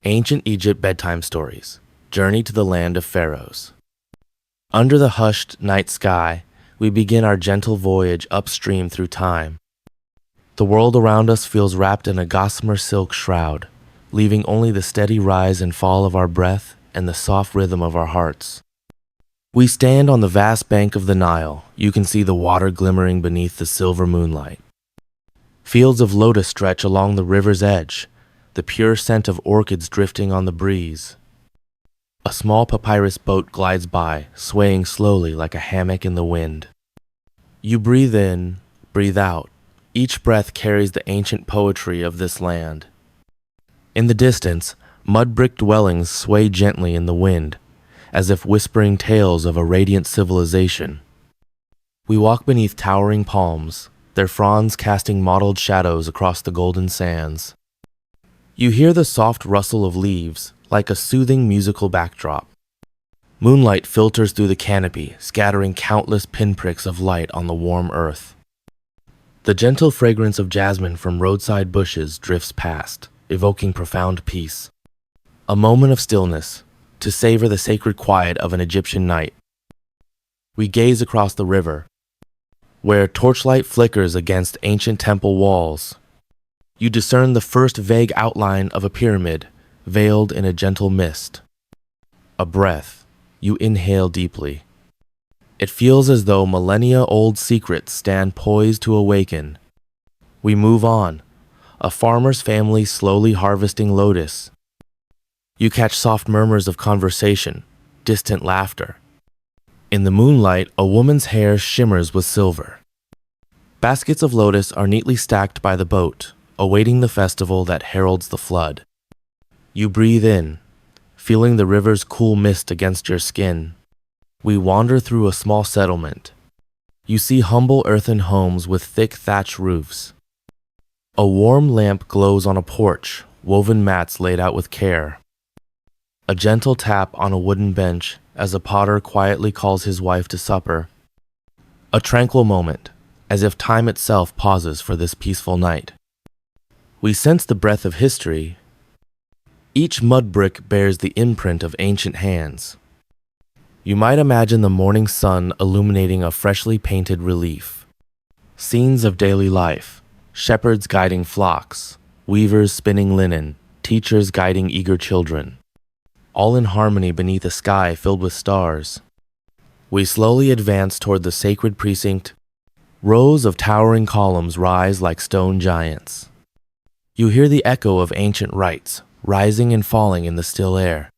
Ancient Egypt Bedtime Stories, Journey to the Land of Pharaohs. Under the hushed night sky, we begin our gentle voyage upstream through time. The world around us feels wrapped in a gossamer silk shroud, leaving only the steady rise and fall of our breath and the soft rhythm of our hearts. We stand on the vast bank of the Nile. You can see the water glimmering beneath the silver moonlight. Fields of lotus stretch along the river's edge, the pure scent of orchids drifting on the breeze. A small papyrus boat glides by, swaying slowly like a hammock in the wind. You breathe in, breathe out. Each breath carries the ancient poetry of this land. In the distance, mud-brick dwellings sway gently in the wind, as if whispering tales of a radiant civilization. We walk beneath towering palms, their fronds casting mottled shadows across the golden sands. You hear the soft rustle of leaves, like a soothing musical backdrop. Moonlight filters through the canopy, scattering countless pinpricks of light on the warm earth. The gentle fragrance of jasmine from roadside bushes drifts past, evoking profound peace. A moment of stillness, to savor the sacred quiet of an Egyptian night. We gaze across the river, where torchlight flickers against ancient temple walls. You discern the first vague outline of a pyramid, veiled in a gentle mist. A breath. You inhale deeply. It feels as though millennia-old secrets stand poised to awaken. We move on, a farmer's family slowly harvesting lotus. You catch soft murmurs of conversation, distant laughter. In the moonlight, a woman's hair shimmers with silver. Baskets of lotus are neatly stacked by the boat, awaiting the festival that heralds the flood. You breathe in, feeling the river's cool mist against your skin. We wander through a small settlement. You see humble earthen homes with thick thatch roofs. A warm lamp glows on a porch, woven mats laid out with care. A gentle tap on a wooden bench as a potter quietly calls his wife to supper. A tranquil moment, as if time itself pauses for this peaceful night. We sense the breath of history. Each mud brick bears the imprint of ancient hands. You might imagine the morning sun illuminating a freshly painted relief. Scenes of daily life, shepherds guiding flocks, weavers spinning linen, teachers guiding eager children, all in harmony beneath a sky filled with stars. We slowly advance toward the sacred precinct. Rows of towering columns rise like stone giants. You hear the echo of ancient rites, rising and falling in the still air.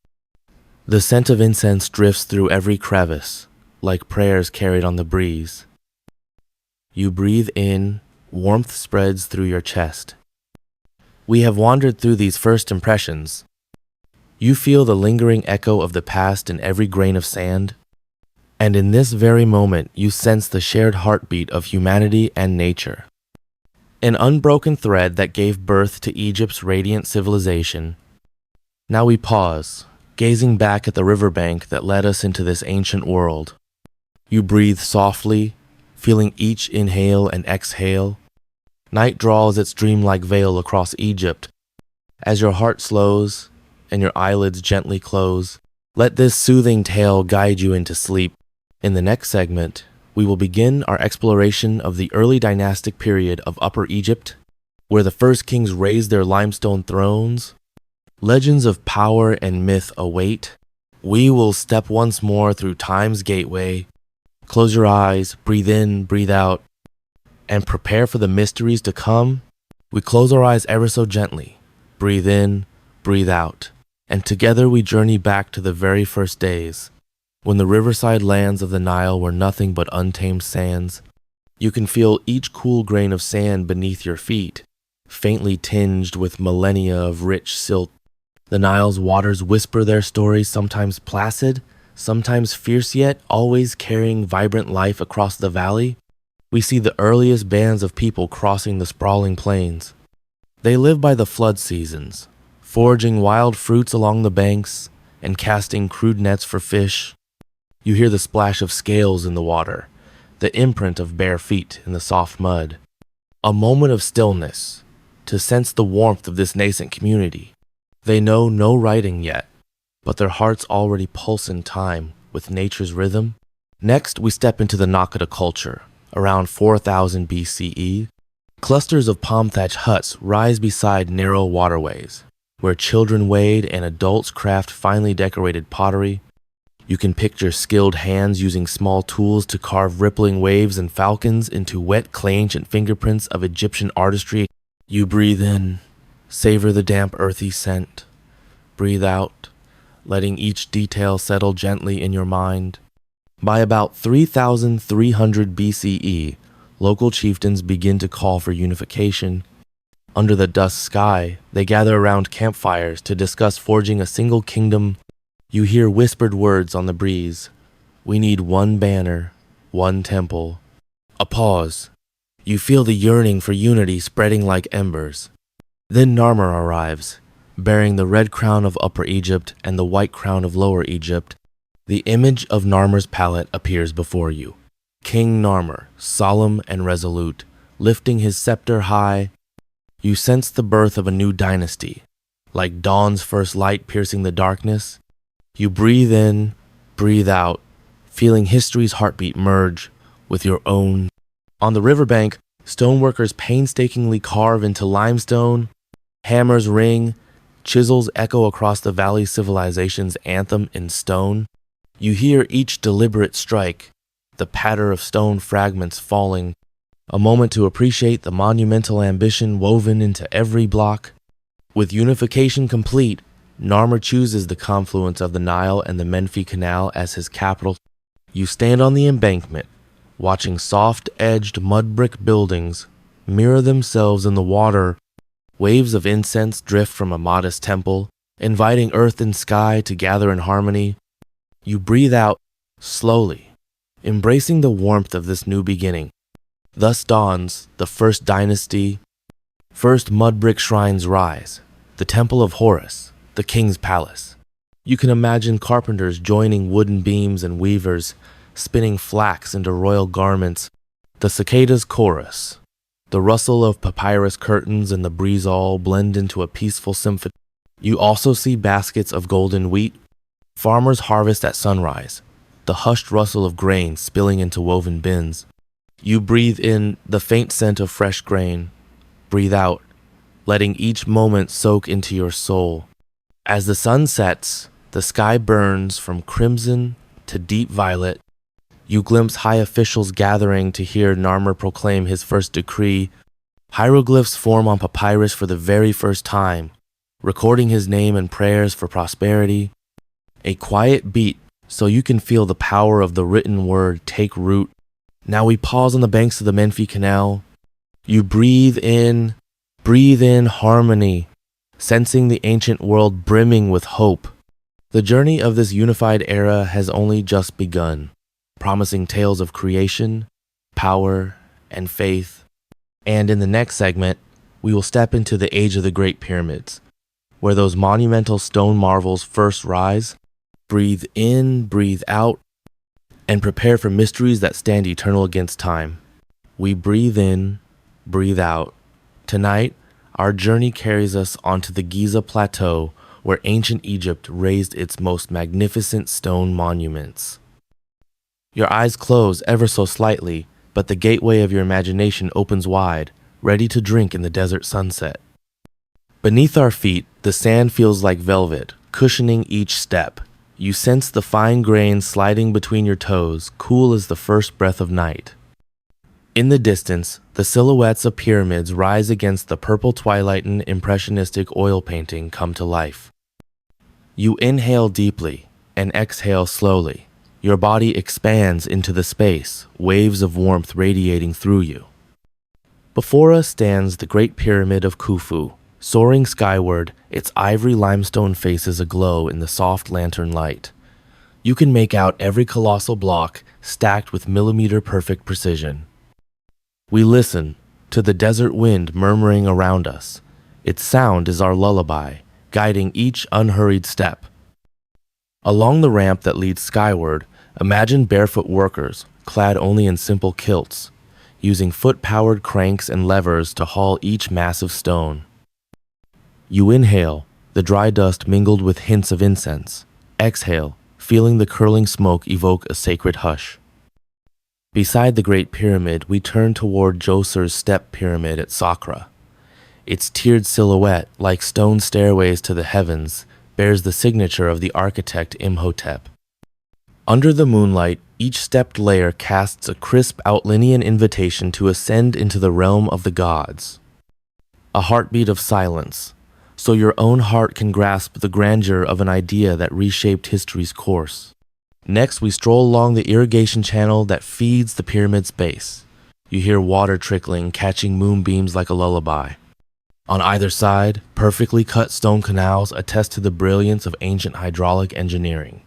The scent of incense drifts through every crevice, like prayers carried on the breeze. You breathe in, warmth spreads through your chest. We have wandered through these first impressions. You feel the lingering echo of the past in every grain of sand, and in this very moment you sense the shared heartbeat of humanity and nature. An unbroken thread that gave birth to Egypt's radiant civilization. Now we pause, gazing back at the riverbank that led us into this ancient world. You breathe softly, feeling each inhale and exhale. Night draws its dreamlike veil across Egypt. As your heart slows and your eyelids gently close, let this soothing tale guide you into sleep. In the next segment, we will begin our exploration of the early dynastic period of Upper Egypt, where the first kings raised their limestone thrones. Legends of power and myth await. We will step once more through time's gateway. Close your eyes, breathe in, breathe out, and prepare for the mysteries to come. We close our eyes ever so gently. Breathe in, breathe out, and together we journey back to the very first days, when the riverside lands of the Nile were nothing but untamed sands. You can feel each cool grain of sand beneath your feet, faintly tinged with millennia of rich silt. The Nile's waters whisper their stories, sometimes placid, sometimes fierce, yet always carrying vibrant life across the valley. We see the earliest bands of people crossing the sprawling plains. They live by the flood seasons, foraging wild fruits along the banks and casting crude nets for fish. You hear the splash of scales in the water, the imprint of bare feet in the soft mud. A moment of stillness to sense the warmth of this nascent community. They know no writing yet, but their hearts already pulse in time with nature's rhythm. Next, we step into the Nakata culture. Around 4000 BCE, clusters of palm-thatched huts rise beside narrow waterways, where children wade and adults craft finely decorated pottery. You can picture skilled hands using small tools to carve rippling waves and falcons into wet clay ancient fingerprints of Egyptian artistry. You breathe in, savor the damp earthy scent. Breathe out, letting each detail settle gently in your mind. By about 3300 BCE, local chieftains begin to call for unification. Under the dusk sky, they gather around campfires to discuss forging a single kingdom. You hear whispered words on the breeze. We need one banner, one temple. A pause. You feel the yearning for unity spreading like embers. Then Narmer arrives, bearing the red crown of Upper Egypt and the white crown of Lower Egypt. The image of Narmer's palette appears before you. King Narmer, solemn and resolute, lifting his scepter high. You sense the birth of a new dynasty, like dawn's first light piercing the darkness. You breathe in, breathe out, feeling history's heartbeat merge with your own. On the riverbank, stoneworkers painstakingly carve into limestone. Hammers ring, chisels echo across the valley civilization's anthem in stone. You hear each deliberate strike, the patter of stone fragments falling, a moment to appreciate the monumental ambition woven into every block. With unification complete, Narmer chooses the confluence of the Nile and the Menfi Canal as his capital. You stand on the embankment, watching soft-edged mud brick buildings mirror themselves in the water. Waves of incense drift from a modest temple, inviting earth and sky to gather in harmony. You breathe out slowly, embracing the warmth of this new beginning. Thus dawns the first dynasty. First mud brick shrines rise, the Temple of Horus, the king's palace. You can imagine carpenters joining wooden beams and weavers, spinning flax into royal garments. The cicadas chorus, the rustle of papyrus curtains and the breeze all blend into a peaceful symphony. You also see baskets of golden wheat. Farmers harvest at sunrise, the hushed rustle of grain spilling into woven bins. You breathe in the faint scent of fresh grain. Breathe out, letting each moment soak into your soul. As the sun sets, the sky burns from crimson to deep violet. You glimpse high officials gathering to hear Narmer proclaim his first decree. Hieroglyphs form on papyrus for the very first time, recording his name and prayers for prosperity. A quiet beat so you can feel the power of the written word take root. Now we pause on the banks of the Menfi Canal. You breathe in harmony, sensing the ancient world brimming with hope. The journey of this unified era has only just begun, promising tales of creation, power, and faith. And in the next segment, we will step into the age of the Great Pyramids, where those monumental stone marvels first rise. Breathe in, breathe out, and prepare for mysteries that stand eternal against time. We breathe in, breathe out. Tonight, our journey carries us onto the Giza Plateau, where ancient Egypt raised its most magnificent stone monuments. Your eyes close ever so slightly, but the gateway of your imagination opens wide, ready to drink in the desert sunset. Beneath our feet, the sand feels like velvet, cushioning each step. You sense the fine grains sliding between your toes, cool as the first breath of night. In the distance, the silhouettes of pyramids rise against the purple twilight and impressionistic oil painting come to life. You inhale deeply and exhale slowly. Your body expands into the space, waves of warmth radiating through you. Before us stands the Great Pyramid of Khufu. Soaring skyward, its ivory limestone faces aglow in the soft lantern light. You can make out every colossal block stacked with millimeter-perfect precision. We listen to the desert wind murmuring around us. Its sound is our lullaby, guiding each unhurried step. Along the ramp that leads skyward, imagine barefoot workers, clad only in simple kilts, using foot-powered cranks and levers to haul each massive stone. You inhale, the dry dust mingled with hints of incense. Exhale, feeling the curling smoke evoke a sacred hush. Beside the Great Pyramid, we turn toward Djoser's Step Pyramid at Saqqara. Its tiered silhouette, like stone stairways to the heavens, bears the signature of the architect Imhotep. Under the moonlight, each stepped layer casts a crisp Outlinean invitation to ascend into the realm of the gods. A heartbeat of silence, so your own heart can grasp the grandeur of an idea that reshaped history's course. Next, we stroll along the irrigation channel that feeds the pyramid's base. You hear water trickling, catching moonbeams like a lullaby. On either side, perfectly cut stone canals attest to the brilliance of ancient hydraulic engineering.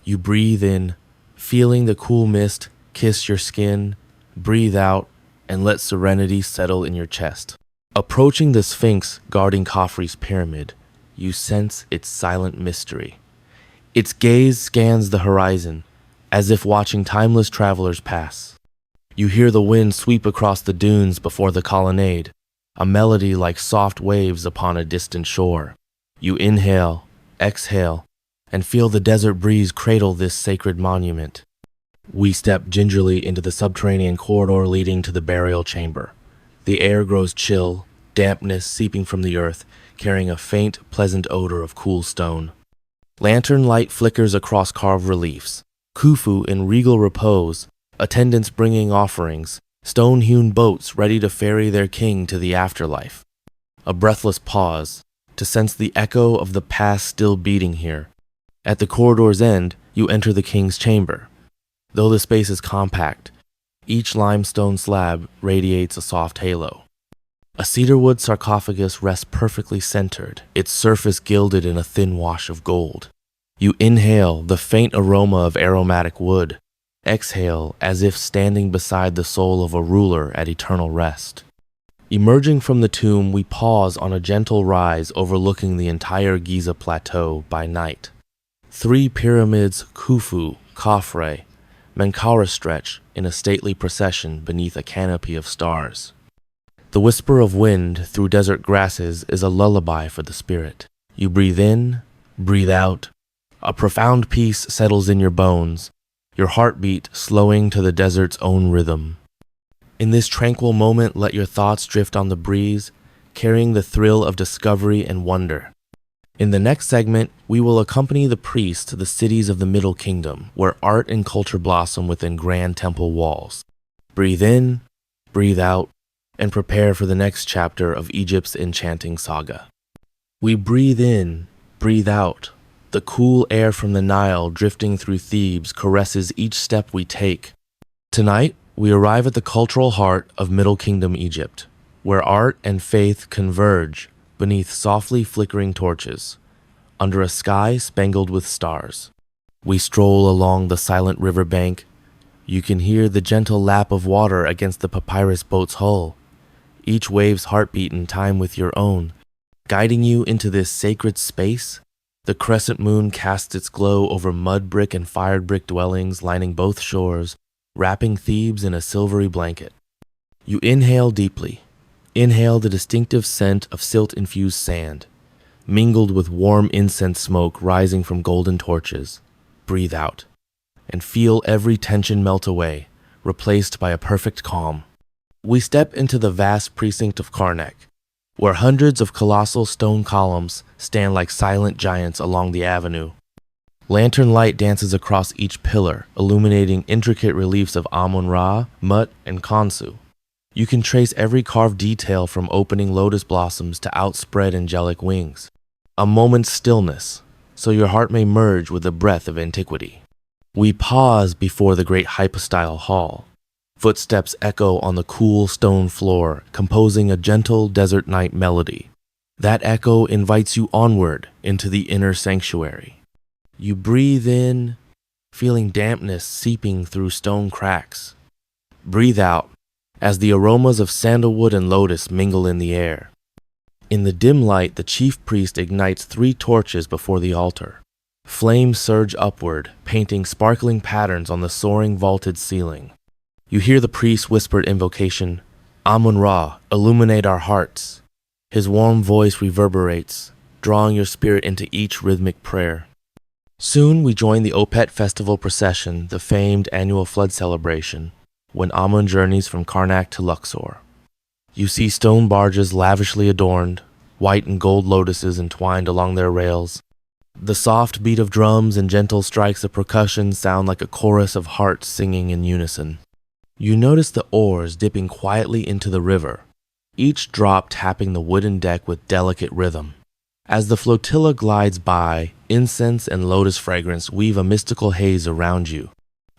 You breathe in, feeling the cool mist kiss your skin, breathe out, and let serenity settle in your chest. Approaching the Sphinx guarding Khafre's pyramid, you sense its silent mystery. Its gaze scans the horizon, as if watching timeless travelers pass. You hear the wind sweep across the dunes before the colonnade, a melody like soft waves upon a distant shore. You inhale, exhale, and feel the desert breeze cradle this sacred monument. We step gingerly into the subterranean corridor leading to the burial chamber. The air grows chill, dampness seeping from the earth, carrying a faint, pleasant odor of cool stone. Lantern light flickers across carved reliefs. Khufu in regal repose, attendants bringing offerings, stone-hewn boats ready to ferry their king to the afterlife. A breathless pause, to sense the echo of the past still beating here. At the corridor's end, you enter the king's chamber. Though the space is compact, each limestone slab radiates a soft halo. A cedarwood sarcophagus rests perfectly centered, its surface gilded in a thin wash of gold. You inhale the faint aroma of aromatic wood, exhale as if standing beside the soul of a ruler at eternal rest. Emerging from the tomb, we pause on a gentle rise overlooking the entire Giza plateau by night. 3 pyramids, Khufu, Khafre, Menkaure stretch in a stately procession beneath a canopy of stars. The whisper of wind through desert grasses is a lullaby for the spirit. You breathe in, breathe out. A profound peace settles in your bones, your heartbeat slowing to the desert's own rhythm. In this tranquil moment, let your thoughts drift on the breeze, carrying the thrill of discovery and wonder. In the next segment, we will accompany the priest to the cities of the Middle Kingdom, where art and culture blossom within grand temple walls. Breathe in, breathe out, and prepare for the next chapter of Egypt's enchanting saga. We breathe in, breathe out. The cool air from the Nile drifting through Thebes caresses each step we take. Tonight, we arrive at the cultural heart of Middle Kingdom Egypt, where art and faith converge beneath softly flickering torches, under a sky spangled with stars. We stroll along the silent riverbank. You can hear the gentle lap of water against the papyrus boat's hull, each wave's heartbeat in time with your own. Guiding you into this sacred space, the crescent moon casts its glow over mud brick and fired brick dwellings lining both shores, wrapping Thebes in a silvery blanket. You inhale deeply. Inhale the distinctive scent of silt-infused sand, mingled with warm incense smoke rising from golden torches. Breathe out, and feel every tension melt away, replaced by a perfect calm. We step into the vast precinct of Karnak, where hundreds of colossal stone columns stand like silent giants along the avenue. Lantern light dances across each pillar, illuminating intricate reliefs of Amun-Ra, Mut, and Khonsu. You can trace every carved detail from opening lotus blossoms to outspread angelic wings. A moment's stillness, so your heart may merge with the breath of antiquity. We pause before the great hypostyle hall. Footsteps echo on the cool stone floor, composing a gentle desert night melody. That echo invites you onward into the inner sanctuary. You breathe in, feeling dampness seeping through stone cracks. Breathe out, as the aromas of sandalwood and lotus mingle in the air. In the dim light, the chief priest ignites 3 torches before the altar. Flames surge upward, painting sparkling patterns on the soaring vaulted ceiling. You hear the priest's whispered invocation, Amun-Ra, illuminate our hearts. His warm voice reverberates, drawing your spirit into each rhythmic prayer. Soon we join the Opet festival procession, the famed annual flood celebration, when Amun journeys from Karnak to Luxor. You see stone barges lavishly adorned, white and gold lotuses entwined along their rails. The soft beat of drums and gentle strikes of percussion sound like a chorus of hearts singing in unison. You notice the oars dipping quietly into the river, each drop tapping the wooden deck with delicate rhythm. As the flotilla glides by, incense and lotus fragrance weave a mystical haze around you.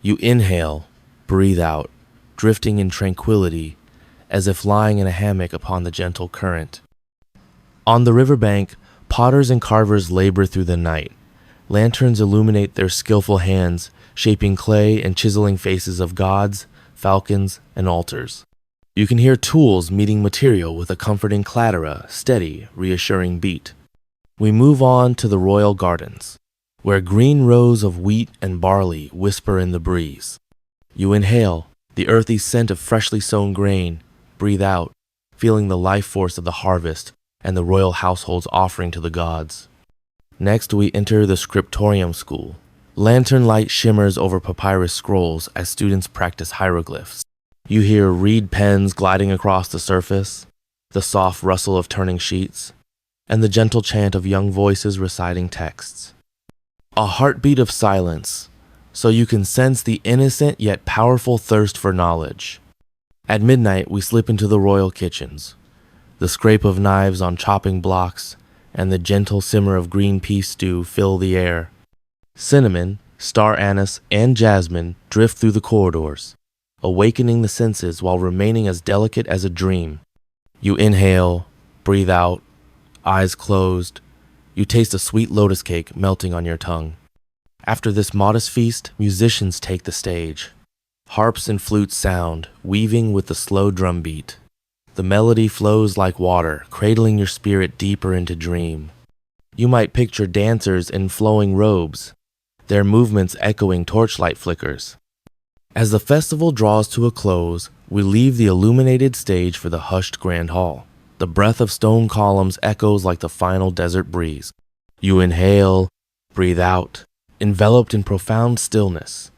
You inhale, breathe out, drifting in tranquility, as if lying in a hammock upon the gentle current. On the riverbank, potters and carvers labor through the night. Lanterns illuminate their skillful hands, shaping clay and chiseling faces of gods, falcons, and altars. You can hear tools meeting material with a comforting clatter, a steady, reassuring beat. We move on to the royal gardens, where green rows of wheat and barley whisper in the breeze. You inhale, the earthy scent of freshly sown grain, breathe out, feeling the life force of the harvest and the royal household's offering to the gods. Next, we enter the scriptorium school. Lantern light shimmers over papyrus scrolls as students practice hieroglyphs. You hear reed pens gliding across the surface, the soft rustle of turning sheets, and the gentle chant of young voices reciting texts. A heartbeat of silence, so you can sense the innocent yet powerful thirst for knowledge. At midnight, we slip into the royal kitchens. The scrape of knives on chopping blocks and the gentle simmer of green pea stew fill the air. Cinnamon, star anise, and jasmine drift through the corridors, awakening the senses while remaining as delicate as a dream. You inhale, breathe out, eyes closed. You taste a sweet lotus cake melting on your tongue. After this modest feast, musicians take the stage. Harps and flutes sound, weaving with the slow drum beat. The melody flows like water, cradling your spirit deeper into dream. You might picture dancers in flowing robes, their movements echoing torchlight flickers. As the festival draws to a close, we leave the illuminated stage for the hushed grand hall. The breath of stone columns echoes like the final desert breeze. You inhale, breathe out, enveloped in profound stillness.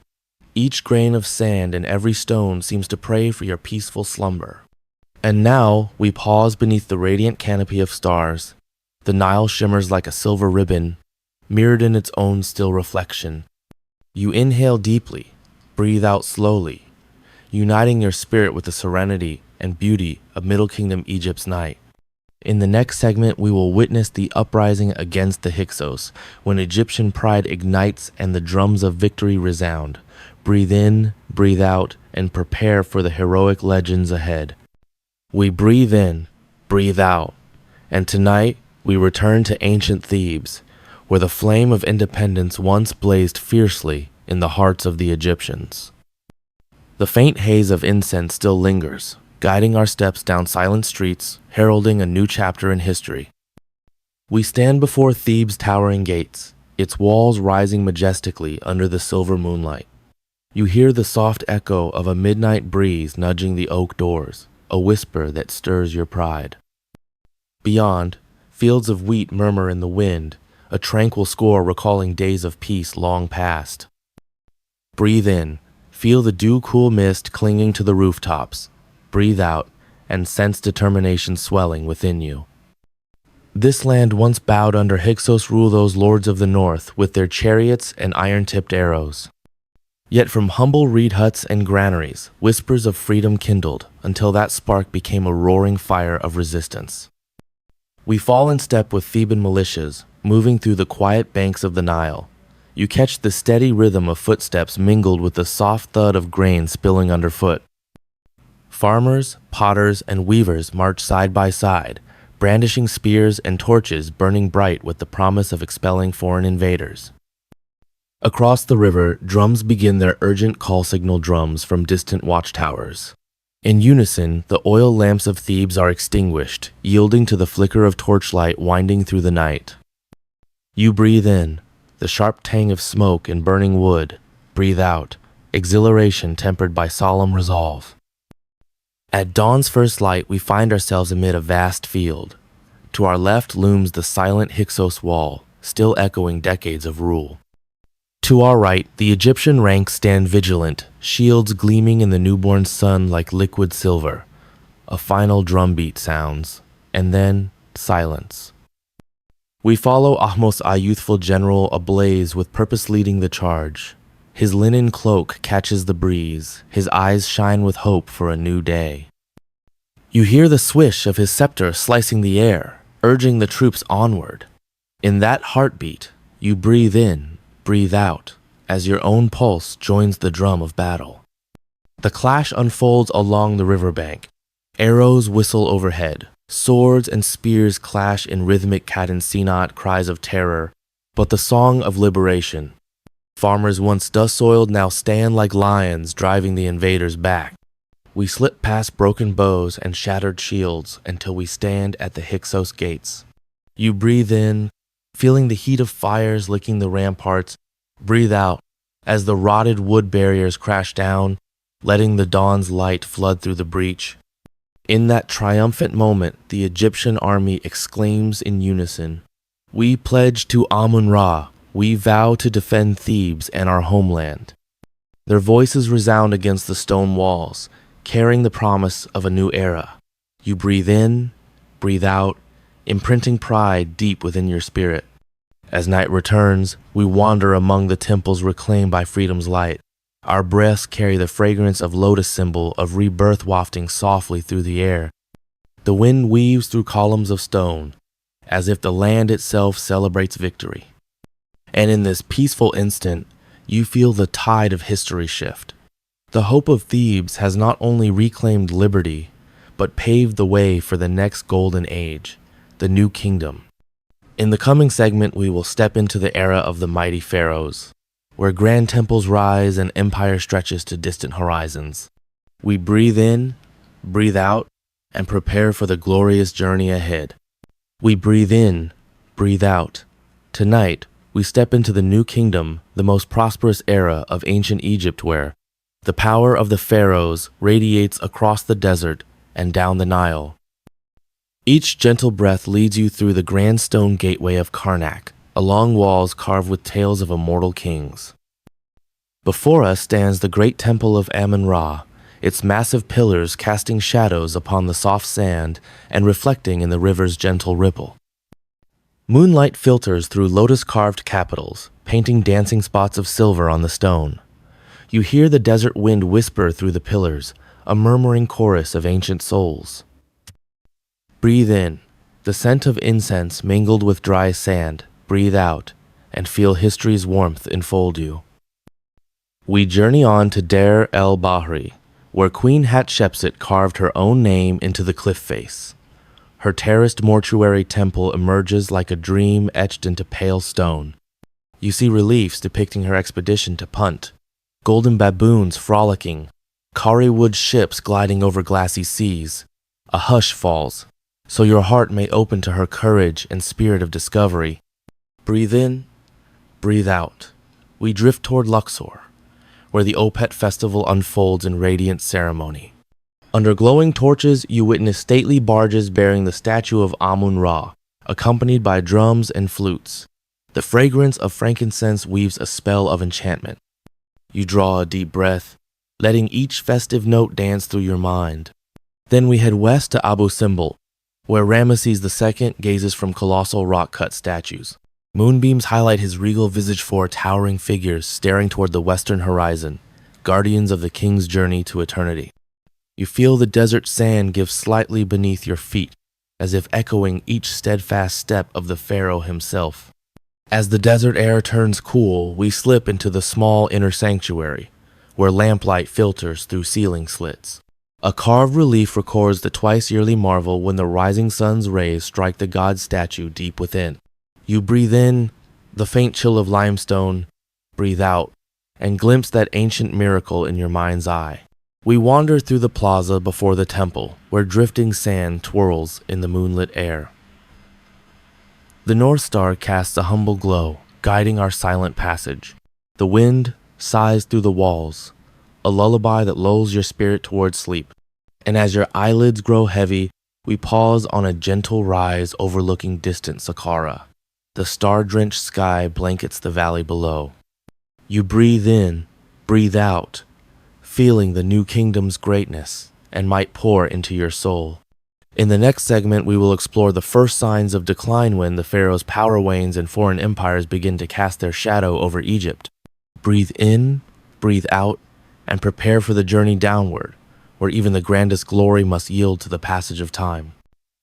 Each grain of sand and every stone seems to pray for your peaceful slumber. And now we pause beneath the radiant canopy of stars. The Nile shimmers like a silver ribbon, mirrored in its own still reflection. You inhale deeply, breathe out slowly, uniting your spirit with the serenity and beauty of Middle Kingdom Egypt's night. In the next segment, we will witness the uprising against the Hyksos, when Egyptian pride ignites and the drums of victory resound. Breathe in, breathe out, and prepare for the heroic legends ahead. We breathe in, breathe out, and tonight we return to ancient Thebes, where the flame of independence once blazed fiercely in the hearts of the Egyptians. The faint haze of incense still lingers, guiding our steps down silent streets, heralding a new chapter in history. We stand before Thebes' towering gates, its walls rising majestically under the silver moonlight. You hear the soft echo of a midnight breeze nudging the oak doors, a whisper that stirs your pride. Beyond, fields of wheat murmur in the wind, a tranquil score recalling days of peace long past. Breathe in, feel the dew-cool mist clinging to the rooftops. Breathe out, and sense determination swelling within you. This land once bowed under Hyksos rule, those lords of the north, with their chariots and iron-tipped arrows. Yet from humble reed huts and granaries, whispers of freedom kindled, until that spark became a roaring fire of resistance. We fall in step with Theban militias, moving through the quiet banks of the Nile. You catch the steady rhythm of footsteps mingled with the soft thud of grain spilling underfoot. Farmers, potters, and weavers march side by side, brandishing spears and torches burning bright with the promise of expelling foreign invaders. Across the river, drums begin their urgent call signal drums from distant watchtowers. In unison, the oil lamps of Thebes are extinguished, yielding to the flicker of torchlight winding through the night. You breathe in, the sharp tang of smoke and burning wood. Breathe out, exhilaration tempered by solemn resolve. At dawn's first light, we find ourselves amid a vast field. To our left looms the silent Hyksos wall, still echoing decades of rule. To our right, the Egyptian ranks stand vigilant, shields gleaming in the newborn sun like liquid silver. A final drumbeat sounds, and then silence. We follow Ahmos, a youthful general ablaze with purpose leading the charge. His linen cloak catches the breeze, his eyes shine with hope for a new day. You hear the swish of his scepter slicing the air, urging the troops onward. In that heartbeat, you breathe in, breathe out, as your own pulse joins the drum of battle. The clash unfolds along the riverbank. Arrows whistle overhead. Swords and spears clash in rhythmic cadencinate cries of terror, but the song of liberation. Farmers once dust-soiled now stand like lions driving the invaders back. We slip past broken bows and shattered shields until we stand at the Hyksos gates. You breathe in, feeling the heat of fires licking the ramparts. Breathe out as the rotted wood barriers crash down, letting the dawn's light flood through the breach. In that triumphant moment, the Egyptian army exclaims in unison, "We pledge to Amun-Ra, we vow to defend Thebes and our homeland." Their voices resound against the stone walls, carrying the promise of a new era. You breathe in, breathe out, imprinting pride deep within your spirit. As night returns, we wander among the temples reclaimed by freedom's light. Our breaths carry the fragrance of lotus symbol of rebirth wafting softly through the air. The wind weaves through columns of stone, as if the land itself celebrates victory. And in this peaceful instant, you feel the tide of history shift. The hope of Thebes has not only reclaimed liberty, but paved the way for the next golden age, the new kingdom. In the coming segment, we will step into the era of the mighty pharaohs, where grand temples rise and empire stretches to distant horizons. We breathe in, breathe out, and prepare for the glorious journey ahead. We breathe in, breathe out. Tonight, we step into the new kingdom, the most prosperous era of ancient Egypt, where the power of the pharaohs radiates across the desert and down the Nile. Each gentle breath leads you through the grand stone gateway of Karnak, along walls carved with tales of immortal kings. Before us stands the great temple of Amun-Ra, its massive pillars casting shadows upon the soft sand and reflecting in the river's gentle ripple. Moonlight filters through lotus-carved capitals, painting dancing spots of silver on the stone. You hear the desert wind whisper through the pillars, a murmuring chorus of ancient souls. Breathe in, the scent of incense mingled with dry sand. Breathe out, and feel history's warmth enfold you. We journey on to Deir el-Bahri, where Queen Hatshepsut carved her own name into the cliff face. Her terraced mortuary temple emerges like a dream etched into pale stone. You see reliefs depicting her expedition to Punt, golden baboons frolicking, kauri wood ships gliding over glassy seas. A hush falls, so your heart may open to her courage and spirit of discovery. Breathe in, breathe out. We drift toward Luxor, where the Opet festival unfolds in radiant ceremony. Under glowing torches, you witness stately barges bearing the statue of Amun-Ra, accompanied by drums and flutes. The fragrance of frankincense weaves a spell of enchantment. You draw a deep breath, letting each festive note dance through your mind. Then we head west to Abu Simbel, where Ramesses II gazes from colossal rock-cut statues. Moonbeams highlight his regal visage for towering figures staring toward the western horizon, guardians of the king's journey to eternity. You feel the desert sand give slightly beneath your feet, as if echoing each steadfast step of the pharaoh himself. As the desert air turns cool, we slip into the small inner sanctuary, where lamplight filters through ceiling slits. A carved relief records the twice-yearly marvel when the rising sun's rays strike the god statue deep within. You breathe in, the faint chill of limestone, breathe out, and glimpse that ancient miracle in your mind's eye. We wander through the plaza before the temple, where drifting sand twirls in the moonlit air. The North Star casts a humble glow, guiding our silent passage. The wind sighs through the walls, a lullaby that lulls your spirit towards sleep. And as your eyelids grow heavy, We pause on a gentle rise overlooking distant Saqqara. The star-drenched sky blankets the valley below. You breathe in, breathe out, feeling the new kingdom's greatness and might pour into your soul. In the next segment, we will explore the first signs of decline when the pharaoh's power wanes and foreign empires begin to cast their shadow over Egypt. Breathe in, breathe out, and prepare for the journey downward, where even the grandest glory must yield to the passage of time.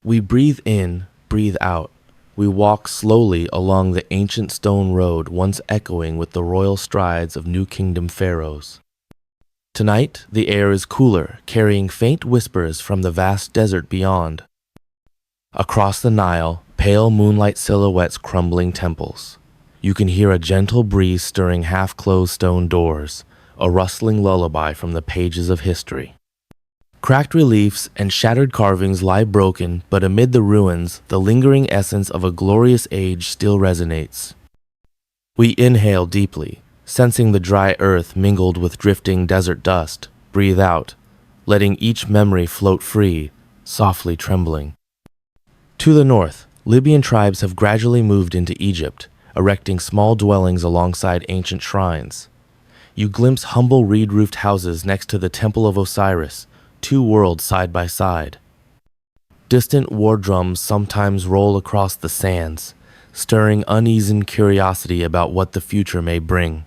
We breathe in, breathe out. We walk slowly along the ancient stone road once echoing with the royal strides of New Kingdom pharaohs. Tonight, the air is cooler, carrying faint whispers from the vast desert beyond. Across the Nile, pale moonlight silhouettes crumbling temples. You can hear a gentle breeze stirring half-closed stone doors, a rustling lullaby from the pages of history. Cracked reliefs and shattered carvings lie broken, but amid the ruins, the lingering essence of a glorious age still resonates. We inhale deeply, sensing the dry earth mingled with drifting desert dust. Breathe out, letting each memory float free, softly trembling. To the north, Libyan tribes have gradually moved into Egypt, erecting small dwellings alongside ancient shrines. You glimpse humble reed-roofed houses next to the Temple of Osiris, two worlds side by side. Distant war drums sometimes roll across the sands, stirring uneasy curiosity about what the future may bring.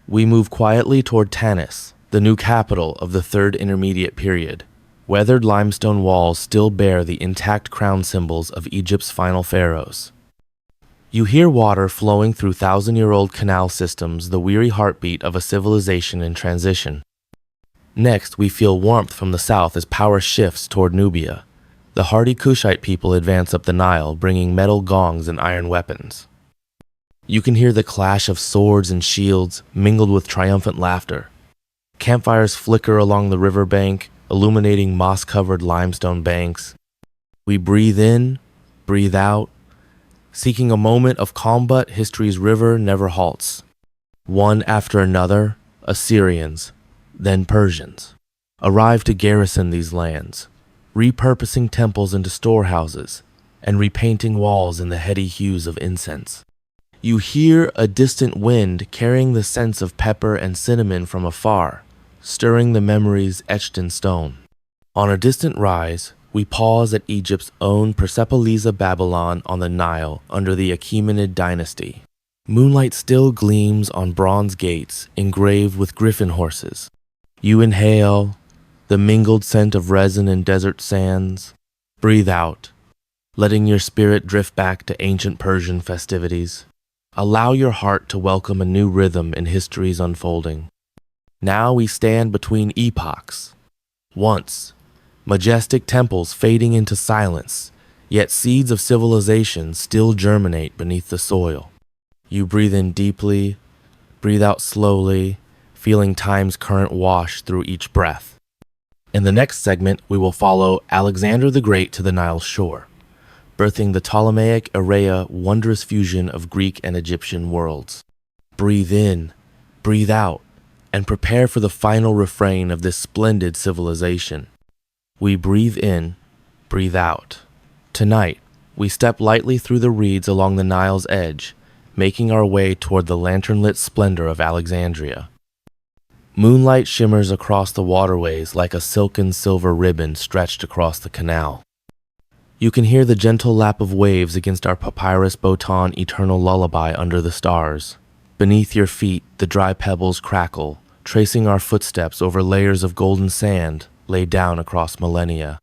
We move quietly toward Tanis, the new capital of the Third Intermediate Period. Weathered limestone walls still bear the intact crown symbols of Egypt's final pharaohs. You hear water flowing through thousand-year-old canal systems, the weary heartbeat of a civilization in transition. Next, we feel warmth from the south as power shifts toward Nubia. The hardy Kushite people advance up the Nile, bringing metal gongs and iron weapons. You can hear the clash of swords and shields, mingled with triumphant laughter. Campfires flicker along the riverbank, illuminating moss-covered limestone banks. We breathe in, breathe out, seeking a moment of calm, but history's river never halts. One after another, Assyrians, then Persians, arrive to garrison these lands, repurposing temples into storehouses and repainting walls in the heady hues of incense. You hear a distant wind carrying the scents of pepper and cinnamon from afar, stirring the memories etched in stone. On a distant rise, we pause at Egypt's own Persepolis, Babylon on the Nile under the Achaemenid dynasty. Moonlight still gleams on bronze gates engraved with griffin horses. You inhale the mingled scent of resin and desert sands. Breathe out, letting your spirit drift back to ancient Persian festivities. Allow your heart to welcome a new rhythm in history's unfolding. Now we stand between epochs. Once, majestic temples fading into silence, yet seeds of civilization still germinate beneath the soil. You breathe in deeply, breathe out slowly, feeling time's current wash through each breath. In the next segment, we will follow Alexander the Great to the Nile's shore, birthing the Ptolemaic Area wondrous fusion of Greek and Egyptian worlds. Breathe in, breathe out, and prepare for the final refrain of this splendid civilization. We breathe in, breathe out. Tonight, we step lightly through the reeds along the Nile's edge, making our way toward the lantern-lit splendor of Alexandria. Moonlight shimmers across the waterways like a silken silver ribbon stretched across the canal. You can hear the gentle lap of waves against our papyrus botan eternal lullaby under the stars. Beneath your feet, the dry pebbles crackle, tracing our footsteps over layers of golden sand laid down across millennia.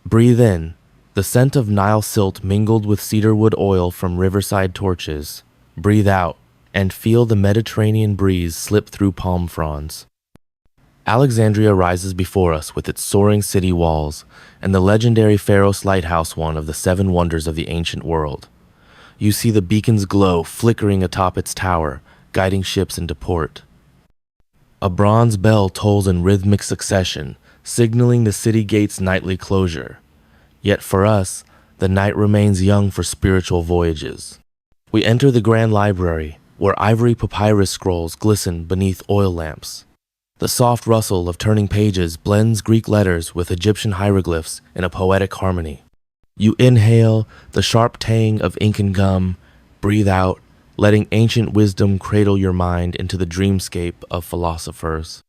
Breathe in, the scent of Nile silt mingled with cedarwood oil from riverside torches. Breathe out, and feel the Mediterranean breeze slip through palm fronds. Alexandria rises before us with its soaring city walls and the legendary Pharaohs lighthouse, one of the seven wonders of the ancient world. You see the beacon's glow flickering atop its tower, guiding ships into port. A bronze bell tolls in rhythmic succession, signaling the city gate's nightly closure. Yet for us, the night remains young for spiritual voyages. We enter the grand library, where ivory papyrus scrolls glisten beneath oil lamps. The soft rustle of turning pages blends Greek letters with Egyptian hieroglyphs in a poetic harmony. You inhale the sharp tang of ink and gum, breathe out, letting ancient wisdom cradle your mind into the dreamscape of philosophers.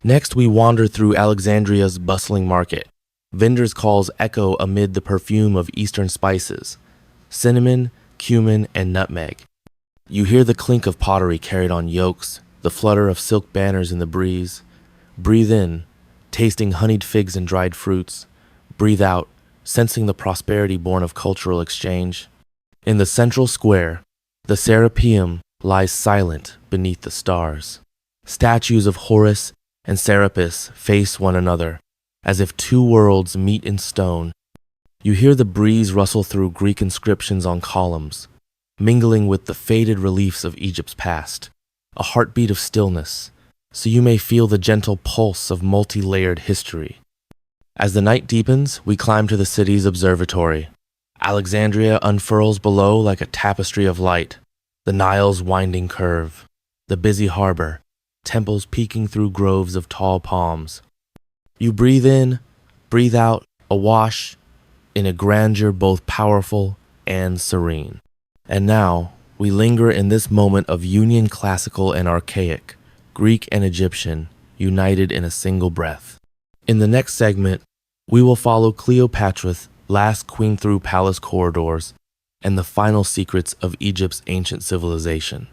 Next, we wander through Alexandria's bustling market. Vendors' calls echo amid the perfume of Eastern spices, cinnamon, cumin, and nutmeg. You hear the clink of pottery carried on yokes, the flutter of silk banners in the breeze. Breathe in, tasting honeyed figs and dried fruits. Breathe out, sensing the prosperity born of cultural exchange. In the central square, the Serapeum lies silent beneath the stars. Statues of Horus and Serapis face one another, as if two worlds meet in stone. You hear the breeze rustle through Greek inscriptions on columns, mingling with the faded reliefs of Egypt's past, a heartbeat of stillness, so you may feel the gentle pulse of multi-layered history. As the night deepens, we climb to the city's observatory. Alexandria unfurls below like a tapestry of light, the Nile's winding curve, the busy harbor, temples peeking through groves of tall palms. You breathe in, breathe out, awash in a grandeur both powerful and serene. And now, we linger in this moment of union classical and archaic, Greek and Egyptian, united in a single breath. In the next segment, we will follow Cleopatra's last queen through palace corridors and the final secrets of Egypt's ancient civilization.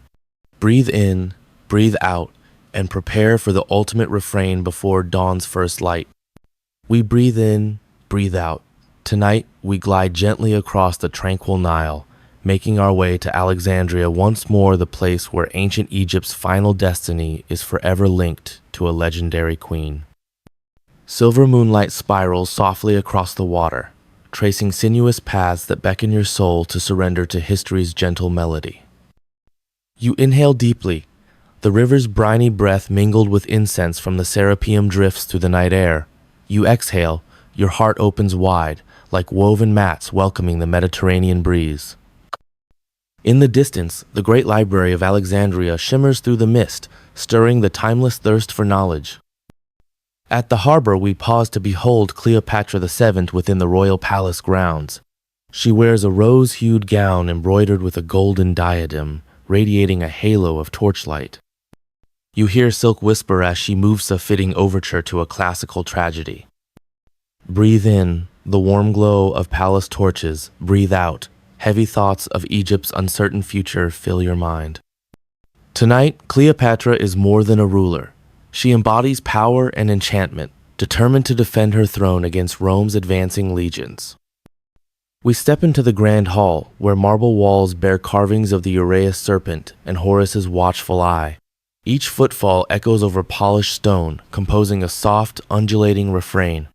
Breathe in, breathe out, and prepare for the ultimate refrain before dawn's first light. We breathe in, breathe out. Tonight, we glide gently across the tranquil Nile, making our way to Alexandria, once more the place where ancient Egypt's final destiny is forever linked to a legendary queen. Silver moonlight spirals softly across the water, tracing sinuous paths that beckon your soul to surrender to history's gentle melody. You inhale deeply, the river's briny breath mingled with incense from the Serapeum drifts through the night air. You exhale, your heart opens wide, like woven mats welcoming the Mediterranean breeze. In the distance, the great library of Alexandria shimmers through the mist, stirring the timeless thirst for knowledge. At the harbor, we pause to behold Cleopatra VII within the royal palace grounds. She wears a rose-hued gown embroidered with a golden diadem, radiating a halo of torchlight. You hear silk whisper as she moves a fitting overture to a classical tragedy. Breathe in, the warm glow of palace torches. Breathe out, heavy thoughts of Egypt's uncertain future fill your mind. Tonight, Cleopatra is more than a ruler. She embodies power and enchantment, determined to defend her throne against Rome's advancing legions. We step into the grand hall, where marble walls bear carvings of the Uraeus serpent and Horus's watchful eye. Each footfall echoes over polished stone, composing a soft, undulating refrain.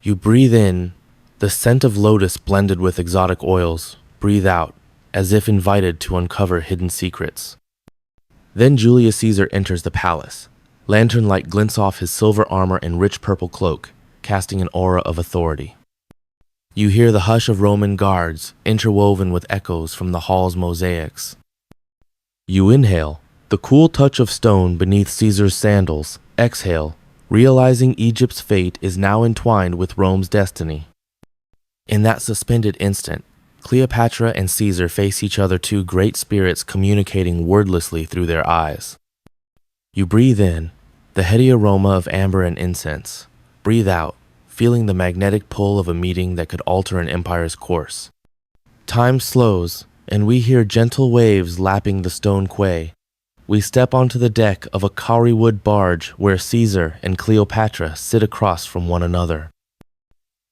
You breathe in, the scent of lotus blended with exotic oils. Breathe out, as if invited to uncover hidden secrets. Then Julius Caesar enters the palace. Lantern light glints off his silver armor and rich purple cloak, casting an aura of authority. You hear the hush of Roman guards, interwoven with echoes from the hall's mosaics. You inhale, the cool touch of stone beneath Caesar's sandals. Exhale, realizing Egypt's fate is now entwined with Rome's destiny. In that suspended instant, Cleopatra and Caesar face each other, two great spirits communicating wordlessly through their eyes. You breathe in, the heady aroma of amber and incense. Breathe out, feeling the magnetic pull of a meeting that could alter an empire's course. Time slows, and we hear gentle waves lapping the stone quay. We step onto the deck of a kauri wood barge where Caesar and Cleopatra sit across from one another.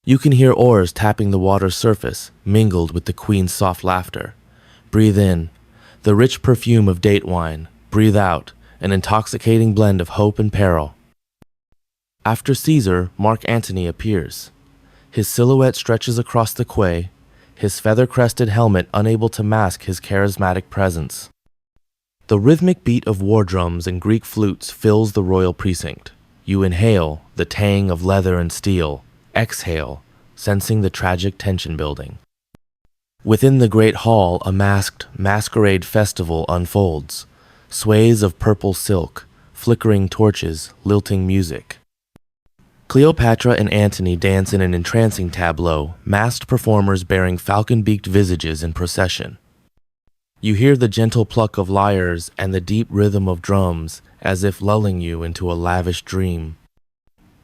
You can hear oars tapping the water's surface, mingled with the queen's soft laughter. Breathe in, the rich perfume of date wine. Breathe out, an intoxicating blend of hope and peril. After Caesar, Mark Antony appears. His silhouette stretches across the quay, his feather-crested helmet unable to mask his charismatic presence. The rhythmic beat of war drums and Greek flutes fills the royal precinct. You inhale, the tang of leather and steel. Exhale, sensing the tragic tension building. Within the great hall, a masked masquerade festival unfolds. Sways of purple silk, flickering torches, lilting music. Cleopatra and Antony dance in an entrancing tableau, masked performers bearing falcon-beaked visages in procession. You hear the gentle pluck of lyres and the deep rhythm of drums, as if lulling you into a lavish dream.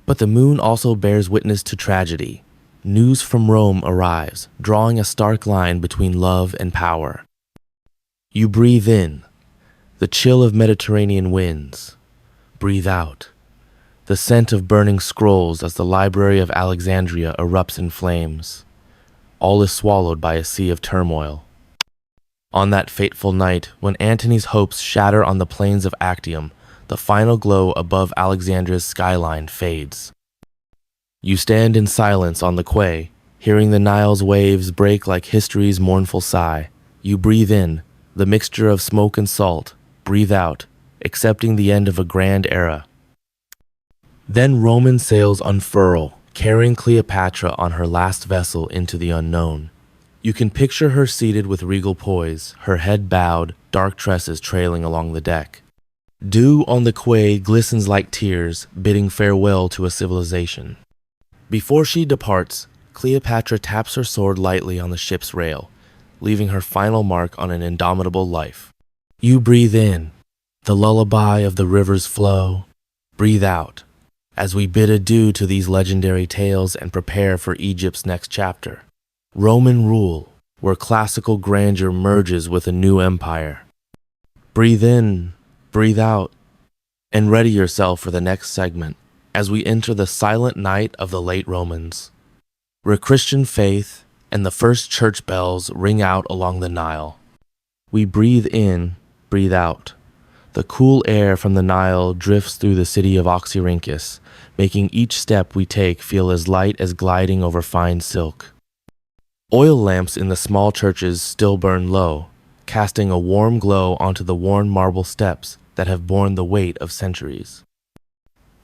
But the moon also bears witness to tragedy. News from Rome arrives, drawing a stark line between love and power. You breathe in, the chill of Mediterranean winds. Breathe out, the scent of burning scrolls as the library of Alexandria erupts in flames. All is swallowed by a sea of turmoil. On that fateful night, when Antony's hopes shatter on the plains of Actium, the final glow above Alexandria's skyline fades. You stand in silence on the quay, hearing the Nile's waves break like history's mournful sigh. You breathe in, the mixture of smoke and salt. Breathe out, accepting the end of a grand era. Then Roman sails unfurl, carrying Cleopatra on her last vessel into the unknown. You can picture her seated with regal poise, her head bowed, dark tresses trailing along the deck. Dew on the quay glistens like tears, bidding farewell to a civilization. Before she departs, Cleopatra taps her sword lightly on the ship's rail, leaving her final mark on an indomitable life. You breathe in, the lullaby of the river's flow. Breathe out, as we bid adieu to these legendary tales and prepare for Egypt's next chapter. Roman rule, where classical grandeur merges with a new empire. Breathe in, breathe out, and ready yourself for the next segment as we enter the silent night of the late Romans, where Christian faith and the first church bells ring out along the Nile. We breathe in, breathe out. The cool air from the Nile drifts through the city of Oxyrhynchus, making each step we take feel as light as gliding over fine silk. Oil lamps in the small churches still burn low, casting a warm glow onto the worn marble steps that have borne the weight of centuries.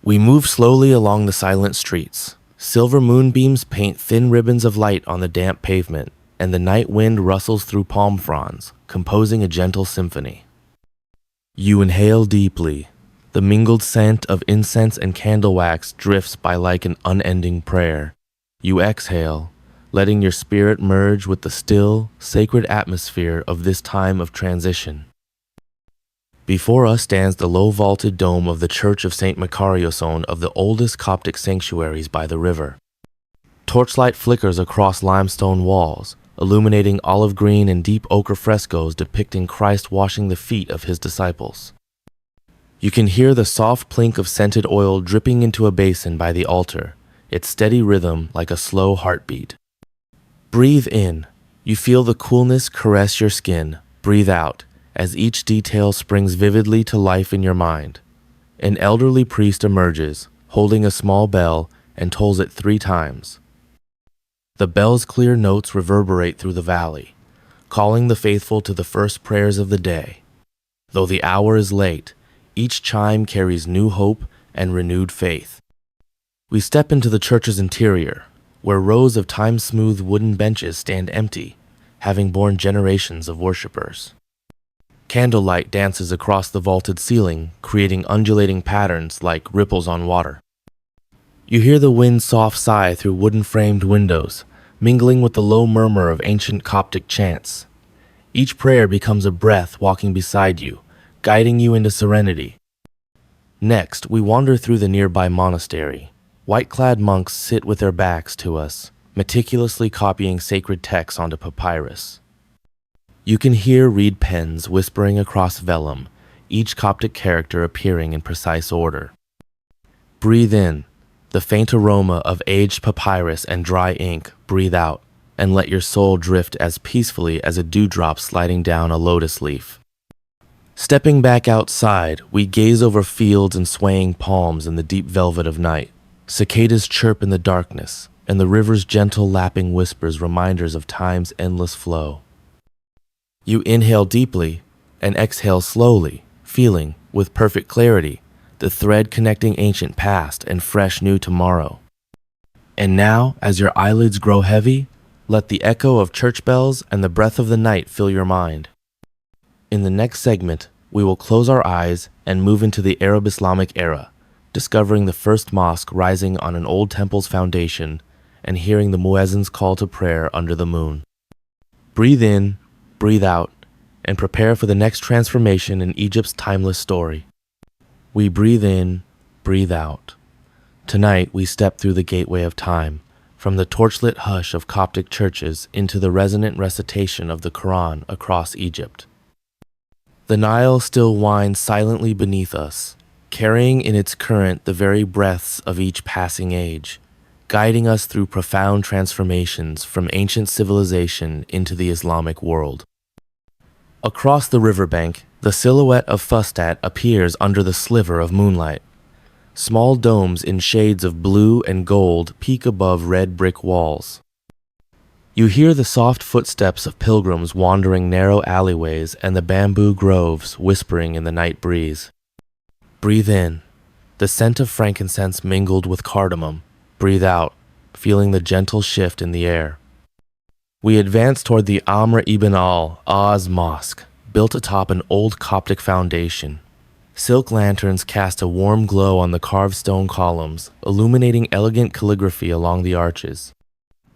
We move slowly along the silent streets. Silver moonbeams paint thin ribbons of light on the damp pavement, and the night wind rustles through palm fronds, composing a gentle symphony. You inhale deeply. The mingled scent of incense and candle wax drifts by like an unending prayer. You exhale, letting your spirit merge with the still, sacred atmosphere of this time of transition. Before us stands the low-vaulted dome of the Church of St. Makarioson, of the oldest Coptic sanctuaries by the river. Torchlight flickers across limestone walls, illuminating olive green and deep ochre frescoes depicting Christ washing the feet of his disciples. You can hear the soft plink of scented oil dripping into a basin by the altar, its steady rhythm like a slow heartbeat. Breathe in. You feel the coolness caress your skin. Breathe out, as each detail springs vividly to life in your mind. An elderly priest emerges, holding a small bell, and tolls it 3 times. The bell's clear notes reverberate through the valley, calling the faithful to the first prayers of the day. Though the hour is late, each chime carries new hope and renewed faith. We step into the church's interior, where rows of time-smoothed wooden benches stand empty, having borne generations of worshippers. Candlelight dances across the vaulted ceiling, creating undulating patterns like ripples on water. You hear the wind's soft sigh through wooden-framed windows, mingling with the low murmur of ancient Coptic chants. Each prayer becomes a breath walking beside you, guiding you into serenity. Next, we wander through the nearby monastery. White-clad monks sit with their backs to us, meticulously copying sacred texts onto papyrus. You can hear reed pens whispering across vellum, each Coptic character appearing in precise order. Breathe in, the faint aroma of aged papyrus and dry ink. Breathe out, and let your soul drift as peacefully as a dewdrop sliding down a lotus leaf. Stepping back outside, we gaze over fields and swaying palms in the deep velvet of night. Cicadas chirp in the darkness, and the river's gentle lapping whispers reminders of time's endless flow. You inhale deeply and exhale slowly, feeling, with perfect clarity, the thread connecting ancient past and fresh new tomorrow. And now, as your eyelids grow heavy, let the echo of church bells and the breath of the night fill your mind. In the next segment, we will close our eyes and move into the Arab Islamic era, discovering the first mosque rising on an old temple's foundation and hearing the muezzin's call to prayer under the moon. Breathe in, breathe out, and prepare for the next transformation in Egypt's timeless story. We breathe in, breathe out. Tonight we step through the gateway of time, from the torchlit hush of Coptic churches into the resonant recitation of the Quran across Egypt. The Nile still winds silently beneath us, carrying in its current the very breaths of each passing age, guiding us through profound transformations from ancient civilization into the Islamic world. Across the riverbank, the silhouette of Fustat appears under the sliver of moonlight. Small domes in shades of blue and gold peek above red brick walls. You hear the soft footsteps of pilgrims wandering narrow alleyways and the bamboo groves whispering in the night breeze. Breathe in, the scent of frankincense mingled with cardamom. Breathe out, feeling the gentle shift in the air. We advance toward the Amr ibn al-Az Mosque, built atop an old Coptic foundation. Silk lanterns cast a warm glow on the carved stone columns, illuminating elegant calligraphy along the arches.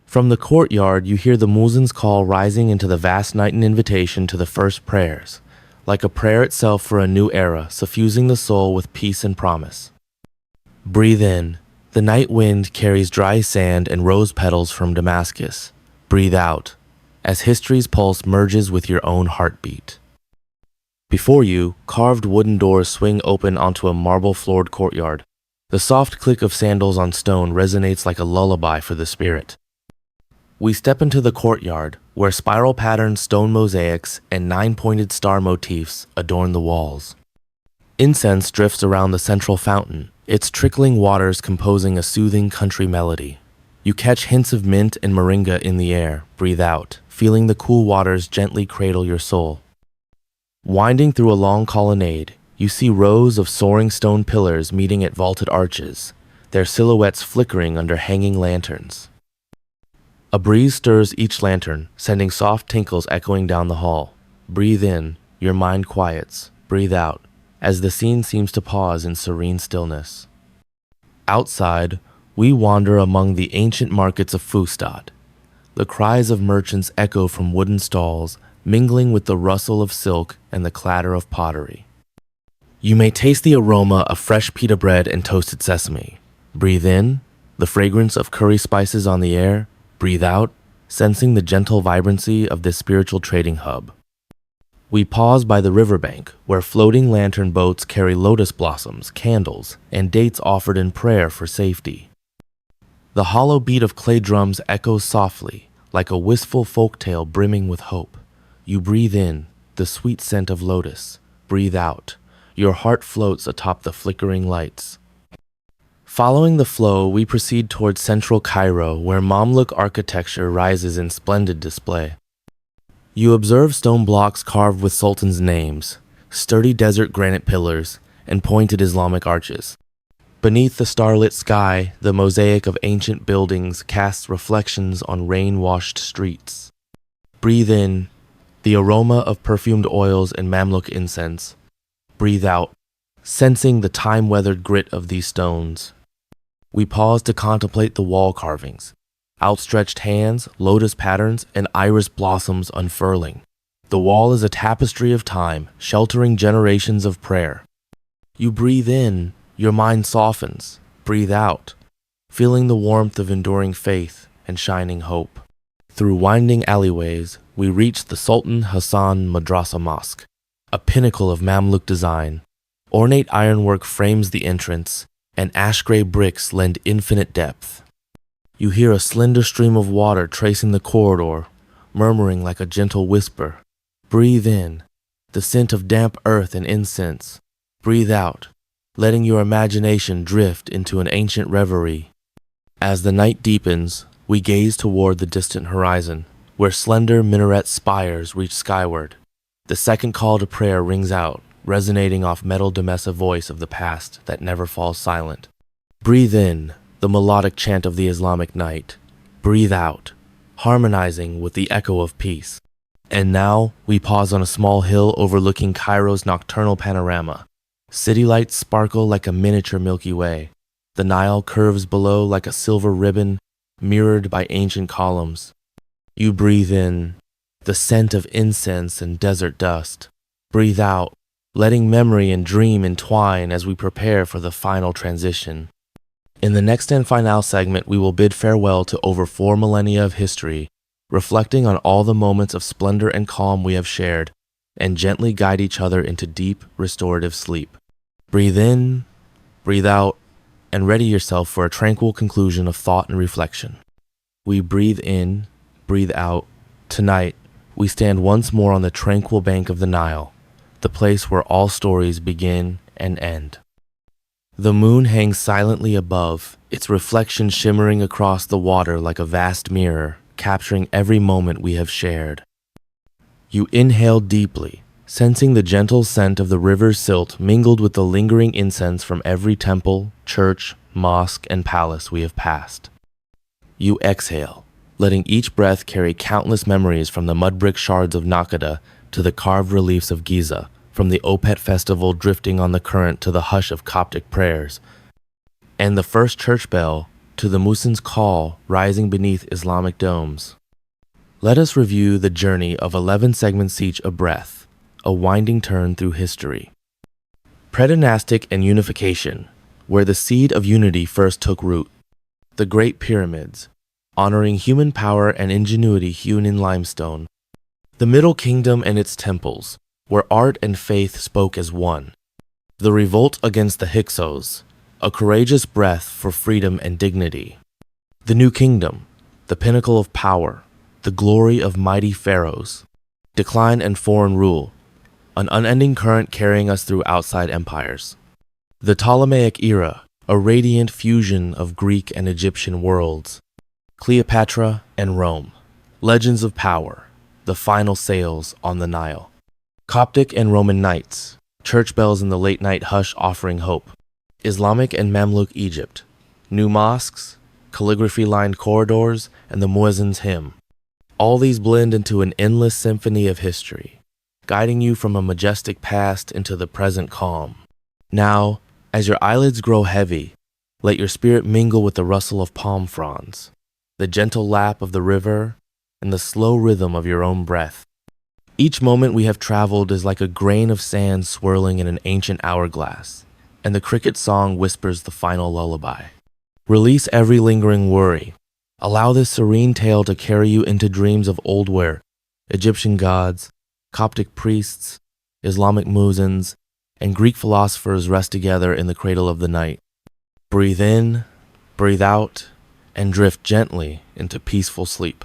From the courtyard, you hear the muezzin's call rising into the vast night, an invitation to the first prayers, like a prayer itself for a new era, suffusing the soul with peace and promise. Breathe in. The night wind carries dry sand and rose petals from Damascus. Breathe out, as history's pulse merges with your own heartbeat. Before you, carved wooden doors swing open onto a marble-floored courtyard. The soft click of sandals on stone resonates like a lullaby for the spirit. We step into the courtyard, where spiral-patterned stone mosaics and nine-pointed star motifs adorn the walls. Incense drifts around the central fountain, its trickling waters composing a soothing country melody. You catch hints of mint and moringa in the air. Breathe out, feeling the cool waters gently cradle your soul. Winding through a long colonnade, you see rows of soaring stone pillars meeting at vaulted arches, their silhouettes flickering under hanging lanterns. A breeze stirs each lantern, sending soft tinkles echoing down the hall. Breathe in, your mind quiets. Breathe out, as the scene seems to pause in serene stillness. Outside, we wander among the ancient markets of Fustat. The cries of merchants echo from wooden stalls, mingling with the rustle of silk and the clatter of pottery. You may taste the aroma of fresh pita bread and toasted sesame. Breathe in, the fragrance of curry spices on the air. Breathe out, sensing the gentle vibrancy of this spiritual trading hub. We pause by the riverbank, where floating lantern boats carry lotus blossoms, candles, and dates offered in prayer for safety. The hollow beat of clay drums echoes softly, like a wistful folktale brimming with hope. You breathe in, the sweet scent of lotus. Breathe out, your heart floats atop the flickering lights. Following the flow, we proceed towards central Cairo, where Mamluk architecture rises in splendid display. You observe stone blocks carved with sultans' names, sturdy desert granite pillars, and pointed Islamic arches. Beneath the starlit sky, the mosaic of ancient buildings casts reflections on rain-washed streets. Breathe in, the aroma of perfumed oils and Mamluk incense. Breathe out, sensing the time-weathered grit of these stones. We pause to contemplate the wall carvings, outstretched hands, lotus patterns, and iris blossoms unfurling. The wall is a tapestry of time, sheltering generations of prayer. You breathe in, your mind softens. Breathe out, feeling the warmth of enduring faith and shining hope. Through winding alleyways, we reach the Sultan Hassan Madrasa Mosque, a pinnacle of Mamluk design. Ornate ironwork frames the entrance, and ash-gray bricks lend infinite depth. You hear a slender stream of water tracing the corridor, murmuring like a gentle whisper. Breathe in, the scent of damp earth and incense. Breathe out, letting your imagination drift into an ancient reverie. As the night deepens, we gaze toward the distant horizon, where slender minaret spires reach skyward. The second call to prayer rings out, resonating off metal Demesa voice of the past that never falls silent. Breathe in, the melodic chant of the Islamic night. Breathe out, harmonizing with the echo of peace. And now we pause on a small hill overlooking Cairo's nocturnal panorama. City lights sparkle like a miniature Milky Way. The Nile curves below like a silver ribbon mirrored by ancient columns. You breathe in the scent of incense and desert dust. Breathe out, letting memory and dream entwine as we prepare for the final transition. In the next and final segment, we will bid farewell to over 4 millennia of history, reflecting on all the moments of splendor and calm we have shared, and gently guide each other into deep, restorative sleep. Breathe in, breathe out, and ready yourself for a tranquil conclusion of thought and reflection. We breathe in, breathe out. Tonight, we stand once more on the tranquil bank of the Nile, the place where all stories begin and end. The moon hangs silently above, its reflection shimmering across the water like a vast mirror, capturing every moment we have shared. You inhale deeply, sensing the gentle scent of the river's silt mingled with the lingering incense from every temple, church, mosque, and palace we have passed. You exhale, letting each breath carry countless memories from the mud brick shards of Nakhada to the carved reliefs of Giza, from the Opet festival drifting on the current to the hush of Coptic prayers, and the first church bell to the muezzin's call rising beneath Islamic domes. Let us review the journey of 11 segments each a breath, a winding turn through history. Dynastic and unification, where the seed of unity first took root. The Great Pyramids, honoring human power and ingenuity hewn in limestone. The Middle Kingdom and its temples, where art and faith spoke as one. The revolt against the Hyksos, a courageous breath for freedom and dignity. The New Kingdom, the pinnacle of power, the glory of mighty pharaohs. Decline and foreign rule, an unending current carrying us through outside empires. The Ptolemaic era, a radiant fusion of Greek and Egyptian worlds. Cleopatra and Rome, legends of power, the final sails on the Nile. Coptic and Roman knights, church bells in the late night hush offering hope. Islamic and Mamluk Egypt, new mosques, calligraphy-lined corridors, and the muezzin's hymn. All these blend into an endless symphony of history, guiding you from a majestic past into the present calm. Now, as your eyelids grow heavy, let your spirit mingle with the rustle of palm fronds, the gentle lap of the river, and the slow rhythm of your own breath. Each moment we have traveled is like a grain of sand swirling in an ancient hourglass, and the cricket song whispers the final lullaby. Release every lingering worry. Allow this serene tale to carry you into dreams of old ware, Egyptian gods, Coptic priests, Islamic muezzins, and Greek philosophers rest together in the cradle of the night. Breathe in, breathe out, and drift gently into peaceful sleep.